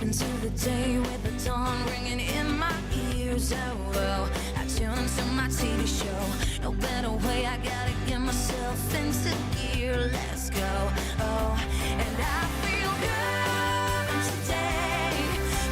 into the day with the dawn ringing in my ears. Oh, I tune to my TV show. No better way, I gotta get myself into gear. Let's go. Oh, and I feel good today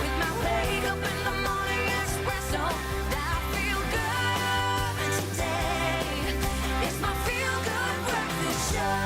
with my wake up in the morning espresso. I feel good today. It's my feel good breakfast show.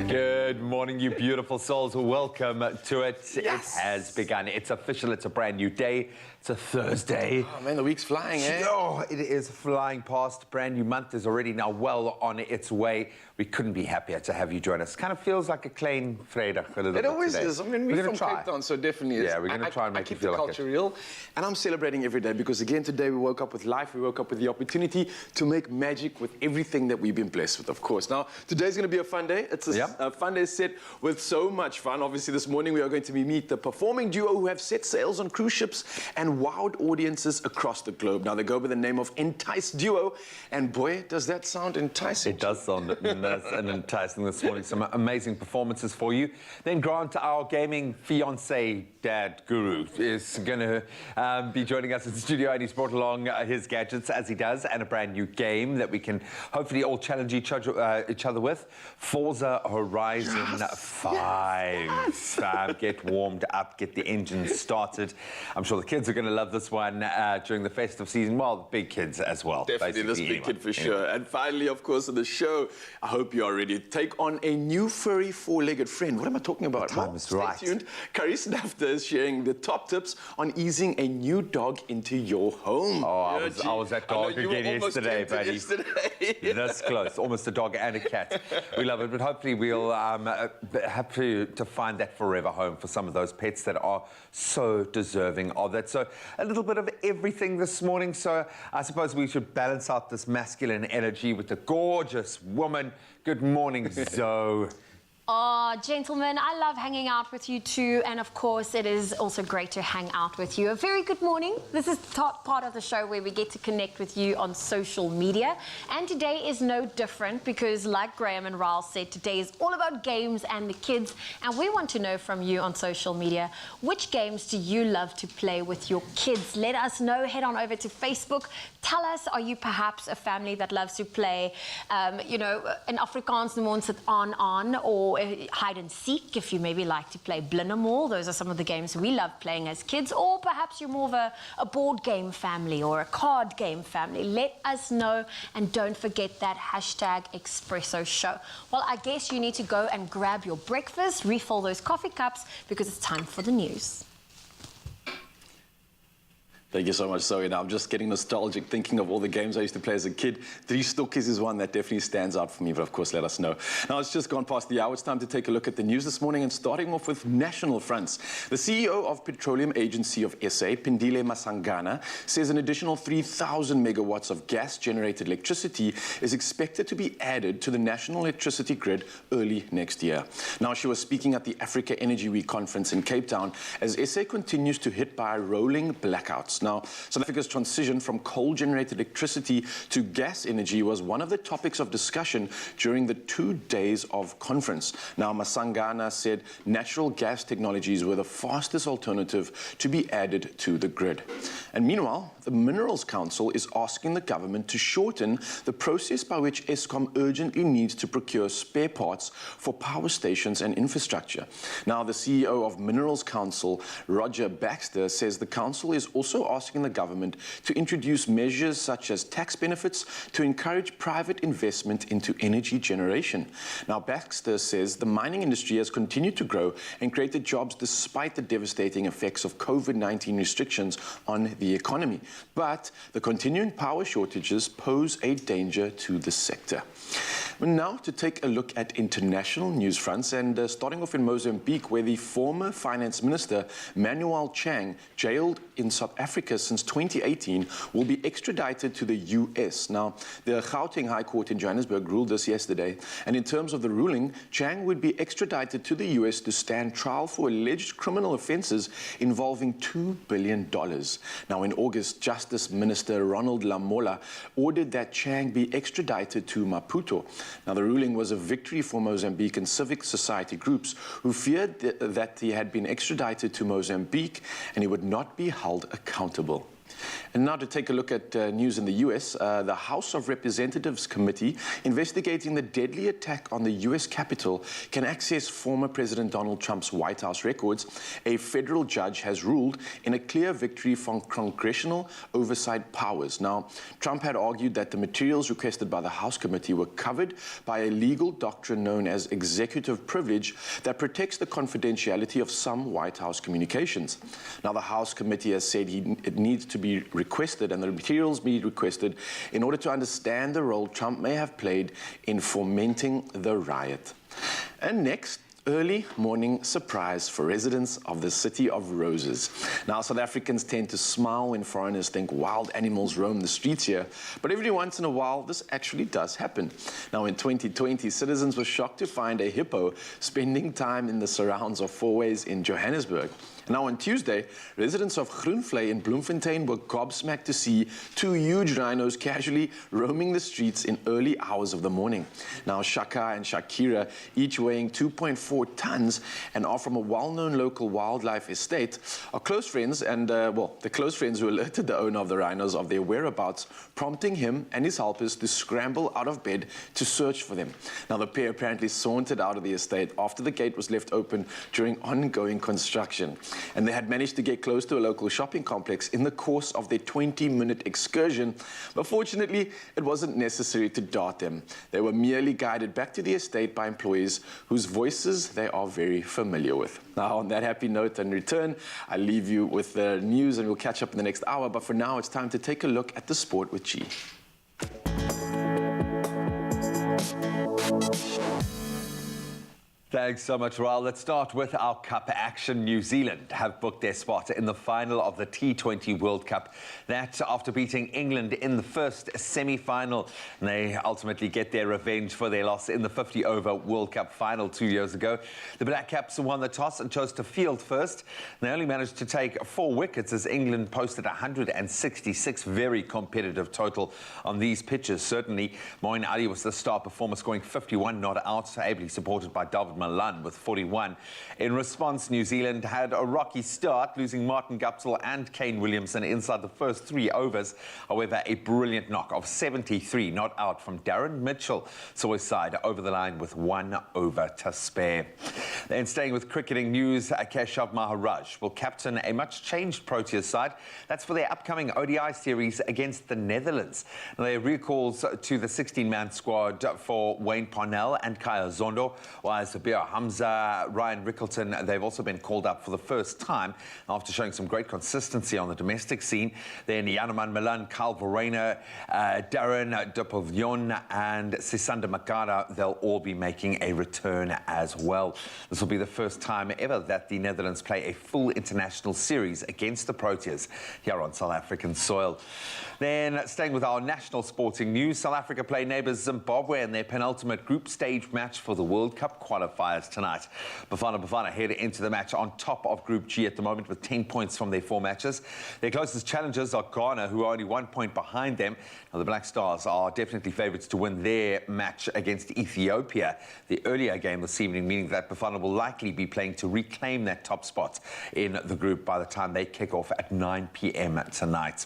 Good morning, you beautiful souls. Welcome to it. Yes. It has begun. It's official. It's a brand new day. It's a Thursday. Oh man, the week's flying, eh? Oh, it is flying past. Brand new month is already now well on its way. We couldn't be happier to have you join us. Kind of feels like a klein Vrydag a little bit It always today. is. I mean, we're we're going from to Cape try. Town, so definitely is. Yeah, we're going to try and make you feel I like keep the it. culture real, and I'm celebrating every day because again today we woke up with life. We woke up with the opportunity to make magic with everything that we've been blessed with, of course. Now, today's going to be a fun day. It's a fun day set with so much fun. Obviously, this morning we are going to meet the performing duo who have set sails on cruise ships and wowed audiences across the globe. Now, they go by the name of Enticed Duo, and boy, does that sound enticing. It does sound nice and enticing this morning. Some amazing performances for you. Then Grant, our gaming fiancé dad guru, is going to be joining us in the studio, and he's brought along his gadgets, as he does, and a brand new game that we can hopefully all challenge each other with. Forza Horizon 5. Get warmed up, get the engine started. I'm sure the kids are going to love this one during the festive season. Well, the big kids as well. Definitely this big kid for sure. And finally, of course, in the show, I hope you are ready to take on a new furry four-legged friend. What am I talking about? The time is right. Stay tuned. Carissa Nafta is sharing the top tips on easing a new dog into your home. Oh, I was that dog again yesterday, buddy. Yesterday. This close, almost a dog and a cat. We love it, but hopefully we'll have to find that forever home for some of those pets that are so deserving of that. So a little bit of everything this morning. So I suppose we should balance out this masculine energy with the gorgeous woman. Good morning, Zoe. Oh, gentlemen, I love hanging out with you too, and of course it is also great to hang out with you. A very good morning. This is the top part of the show where we get to connect with you on social media, and today is no different because, like Graham and Raul said, today is all about games and the kids, and we want to know from you on social media, which games do you love to play with your kids? Let us know. Head on over to Facebook. Tell us, are you perhaps a family that loves to play, you know, in Afrikaans noem ons dit aan, or hide and seek, if you maybe like to play Blinnemall. Those are some of the games we love playing as kids. Or perhaps you're more of a board game family or a card game family. Let us know, and don't forget that hashtag Expresso show. Well, I guess you need to go and grab your breakfast, refill those coffee cups, because it's time for the news. Thank you so much, Zoe. Now, I'm just getting nostalgic thinking of all the games I used to play as a kid. Three Stokkies is one that definitely stands out for me, but of course, let us know. Now, it's just gone past the hour. It's time to take a look at the news this morning, and starting off with national fronts. The CEO of Petroleum Agency of SA, Pindile Masangana, says an additional 3,000 megawatts of gas-generated electricity is expected to be added to the national electricity grid early next year. Now, she was speaking at the Africa Energy Week conference in Cape Town as SA continues to hit by rolling blackouts. Now, South Africa's transition from coal-generated electricity to gas energy was one of the topics of discussion during the 2 days of conference. Now, Masangana said natural gas technologies were the fastest alternative to be added to the grid. And meanwhile, the Minerals Council is asking the government to shorten the process by which Eskom urgently needs to procure spare parts for power stations and infrastructure. Now, the CEO of Minerals Council, Roger Baxter, says the council is also asking the government to introduce measures such as tax benefits to encourage private investment into energy generation. Now, Baxter says the mining industry has continued to grow and created jobs despite the devastating effects of COVID-19 restrictions on the economy. But the continuing power shortages pose a danger to the sector. Now, to take a look at international news fronts, and starting off in Mozambique, where the former finance minister, Manuel Chang, jailed in South Africa since 2018, will be extradited to the US. Now, the Gauteng High Court in Johannesburg ruled this yesterday, and in terms of the ruling, Chang would be extradited to the US to stand trial for alleged criminal offenses involving $2 billion. Now, in August, Justice Minister Ronald Lamola ordered that Chang be extradited to Maputo. Now, the ruling was a victory for Mozambican civic society groups who feared that he had been extradited to Mozambique and he would not be held accountable. And now to take a look at news in the U.S., the House of Representatives Committee investigating the deadly attack on the U.S. Capitol can access former President Donald Trump's White House records. A federal judge has ruled in a clear victory from congressional oversight powers. Now, Trump had argued that the materials requested by the House committee were covered by a legal doctrine known as executive privilege that protects the confidentiality of some White House communications. Now, the House committee has said it needs to be requested and the materials be requested in order to understand the role Trump may have played in fomenting the riot. And next, early morning surprise for residents of the City of Roses. Now, South Africans tend to smile when foreigners think wild animals roam the streets here, but every once in a while, this actually does happen. Now, in 2020, citizens were shocked to find a hippo spending time in the surrounds of Fourways in Johannesburg. Now, on Tuesday, residents of Groenvlei in Bloemfontein were gobsmacked to see two huge rhinos casually roaming the streets in early hours of the morning. Now, Shaka and Shakira, each weighing 2.4 tons and are from a well-known local wildlife estate, are close friends and, the close friends who alerted the owner of the rhinos of their whereabouts, prompting him and his helpers to scramble out of bed to search for them. Now, the pair apparently sauntered out of the estate after the gate was left open during ongoing construction. And they had managed to get close to a local shopping complex in the course of their 20-minute excursion. But fortunately, it wasn't necessary to dart them. They were merely guided back to the estate by employees whose voices they are very familiar with. Now, on that happy note and return, I leave you with the news and we'll catch up in the next hour. But for now, it's time to take a look at the sport with G. Thanks so much, Raul. Let's start with our Cup action. New Zealand have booked their spot in the final of the T20 World Cup. That after beating England in the first semi-final. And they ultimately get their revenge for their loss in the 50-over World Cup final 2 years ago. The Black Caps won the toss and chose to field first. They only managed to take 4 wickets as England posted 166. Very competitive total on these pitches. Certainly, Moeen Ali was the star performer, scoring 51 not out, ably supported by David Malan with 41. In response, New Zealand had a rocky start, losing Martin Guptill and Kane Williamson inside the first 3 overs. However, a brilliant knock of 73 not out from Darren Mitchell saw his side over the line with 1 over to spare. Then staying with cricketing news, Keshav Maharaj will captain a much-changed Proteas side. That's for their upcoming ODI series against the Netherlands. There are recalls to the 16-man squad for Wayne Parnell and Kaya Zondo, while Sabir Hamza, Ryan Rickleton, they've also been called up for the first time after showing some great consistency on the domestic scene. Then Yanuman Milan, Carl Verena, Darren de Pavillon and Sisanda Makara, they'll all be making a return as well. This will be the first time ever that the Netherlands play a full international series against the Proteas here on South African soil. Then, staying with our national sporting news, South Africa play neighbours Zimbabwe in their penultimate group stage match for the World Cup qualifiers tonight. Bafana head into the match on top of Group G at the moment with 10 points from their 4 matches. Their closest challengers are Ghana, who are only 1 point behind them. Now, the Black Stars are definitely favourites to win their match against Ethiopia, the earlier game this evening, meaning that Bafana will likely be playing to reclaim that top spot in the group by the time they kick off at 9 p.m. tonight.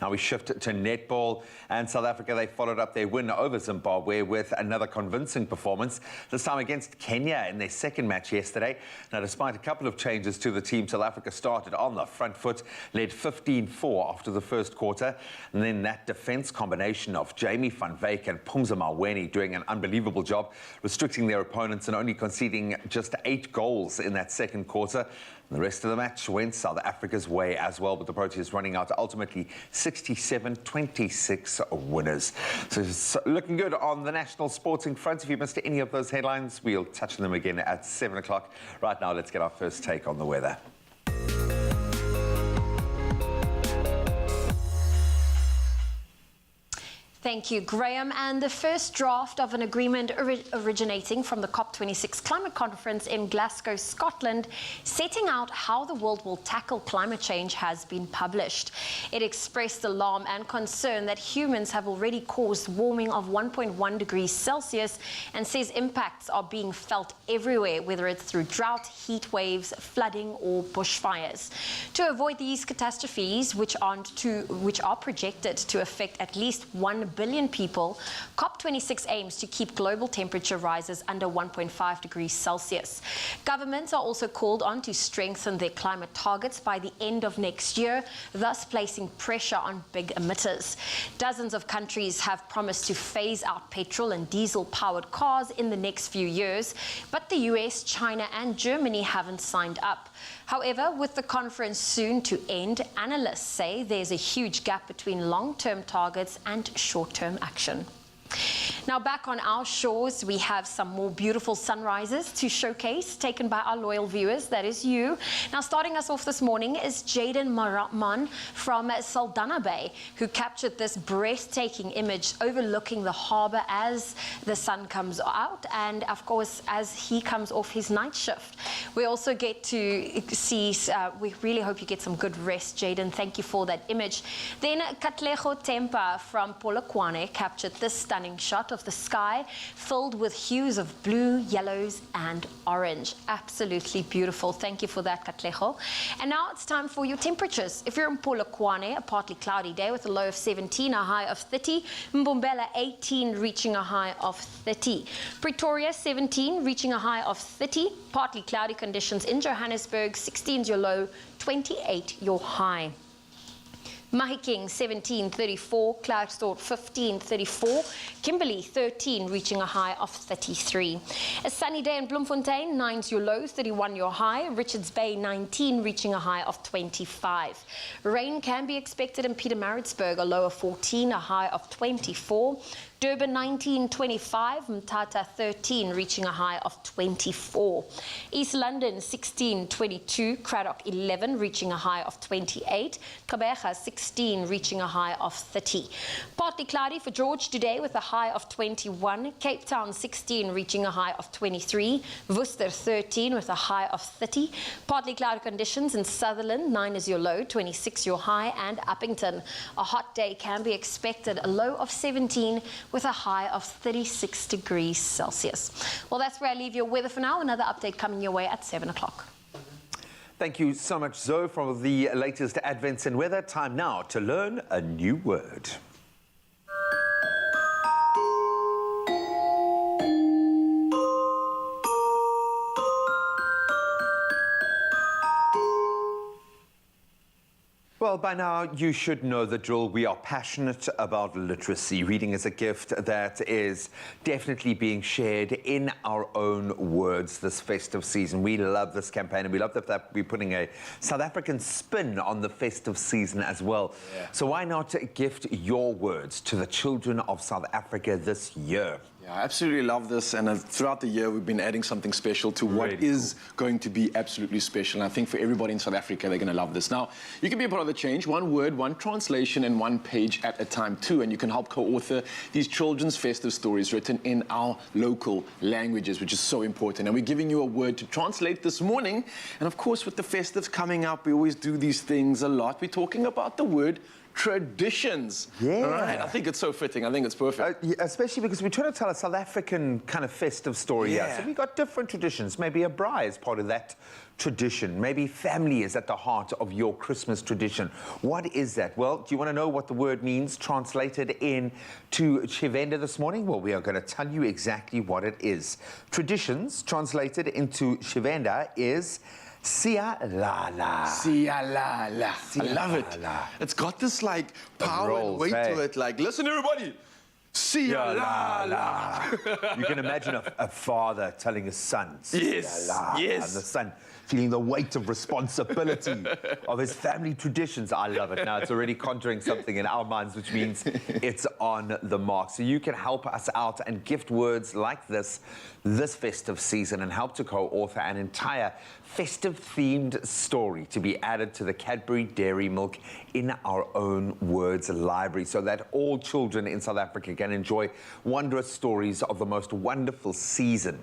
Now we shift to netball, and South Africa, they followed up their win over Zimbabwe with another convincing performance, this time against Kenya in their second match yesterday. Now, despite a couple of changes to the team, South Africa started on the front foot, led 15-4 after the first quarter, and then that defence combination of Jamie van Wyk and Phumza Maweni doing an unbelievable job, restricting their opponents and only conceding just 8 goals in that second quarter. The rest of the match went South Africa's way as well, with the Proteas running out ultimately 67-26 winners. So it's looking good on the national sporting front. If you missed any of those headlines, we'll touch on them again at 7 o'clock. Right now, let's get our first take on the weather. Thank you, Graham. And the first draft of an agreement originating from the COP26 climate conference in Glasgow, Scotland, setting out how the world will tackle climate change has been published. It expressed alarm and concern that humans have already caused warming of 1.1 degrees Celsius and says impacts are being felt everywhere, whether it's through drought, heat waves, flooding or bushfires. To avoid these catastrophes, which are projected to affect at least 1 billion people, COP26 aims to keep global temperature rises under 1.5 degrees Celsius. Governments are also called on to strengthen their climate targets by the end of next year, thus placing pressure on big emitters. Dozens of countries have promised to phase out petrol and diesel-powered cars in the next few years, but the US, China and Germany haven't signed up. However, with the conference soon to end, analysts say there's a huge gap between long-term targets and short-term action. Now back on our shores, we have some more beautiful sunrises to showcase, taken by our loyal viewers, that is you. Now starting us off this morning is Jaden Maratman from Saldanha Bay, who captured this breathtaking image overlooking the harbour as the sun comes out and of course as he comes off his night shift. We also get to see, we really hope you get some good rest, Jaden. Thank you for that image. Then Katlego Tempa from Polokwane captured this stunning shot of the sky filled with hues of blue, yellows and orange. Absolutely beautiful. Thank you for that, Katlego. And now it's time for your temperatures. If you're in Polokwane, a partly cloudy day with a low of 17, a high of 30. Mbombela 18, reaching a high of 30. Pretoria 17, reaching a high of 30. Partly cloudy conditions in Johannesburg, 16 is your low, 28 your high. Mahikeng 17, 34, Klerksdorp 15, 34, Kimberley 13, reaching a high of 33. A sunny day in Bloemfontein, 9 is your low, 31 your high. Richards Bay 19, reaching a high of 25. Rain can be expected in Pietermaritzburg, a low of 14, a high of 24. Durban 19, 25, Mthatha 13, reaching a high of 24. East London 16, 22, Cradock 11, reaching a high of 28. Gqeberha 16, reaching a high of 30. Partly cloudy for George today with a high of 21. Cape Town 16, reaching a high of 23. Worcester 13 with a high of 30. Partly cloudy conditions in Sutherland, 9 is your low, 26 your high. And Uppington, a hot day can be expected, a low of 17 with a high of 36 degrees Celsius. Well, that's where I leave your weather for now. Another update coming your way at 7 o'clock. Thank you so much, Zoe, for the latest advents in weather. Time now to learn a new word. Well, by now you should know the drill. We are passionate about literacy. Reading is a gift that is definitely being shared in our own words this festive season. We love this campaign and we love that we're putting a South African spin on the festive season as well. Yeah. So why not gift your words to the children of South Africa this year? Yeah, I absolutely love this, and throughout the year we've been adding something special to what is going to be absolutely special. And I think for everybody in South Africa, they're going to love this. Now, you can be a part of the change, one word, one translation, and one page at a time too, and you can help co-author these children's festive stories written in our local languages, which is so important. And we're giving you a word to translate this morning, and of course with the festives coming up, we always do these things a lot. We're talking about the word traditions. Yeah. All right. I think it's so fitting. I think it's perfect. Yeah, especially because we're trying to tell a South African kind of festive story here. So we've got different traditions. Maybe a braai is part of that tradition. Maybe family is at the heart of your Christmas tradition. What is that? Well, do you want to know what the word means translated into Tshivenda this morning? Well, we are going to tell you exactly what it is. Traditions translated into Tshivenda is Sialala. Sialala. I love it. It's got this like power and weight to it. Like, listen everybody, See ya la la. You can imagine a father telling his son, Yes, yes. and the son feeling the weight of responsibility of his family traditions. I love it. Now, it's already conjuring something in our minds, which means it's on the mark. So you can help us out and gift words like this festive season and help to co-author an entire festive-themed story to be added to the Cadbury Dairy Milk in our own words library so that all children in South Africa can enjoy wondrous stories of the most wonderful season.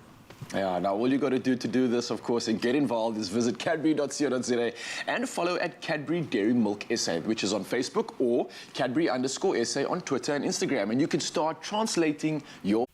Yeah, now all you got to do this, of course, and get involved is visit cadbury.co.za and follow at Cadbury Dairy Milk SA, which is on Facebook, or Cadbury_SA on Twitter and Instagram. And you can start translating your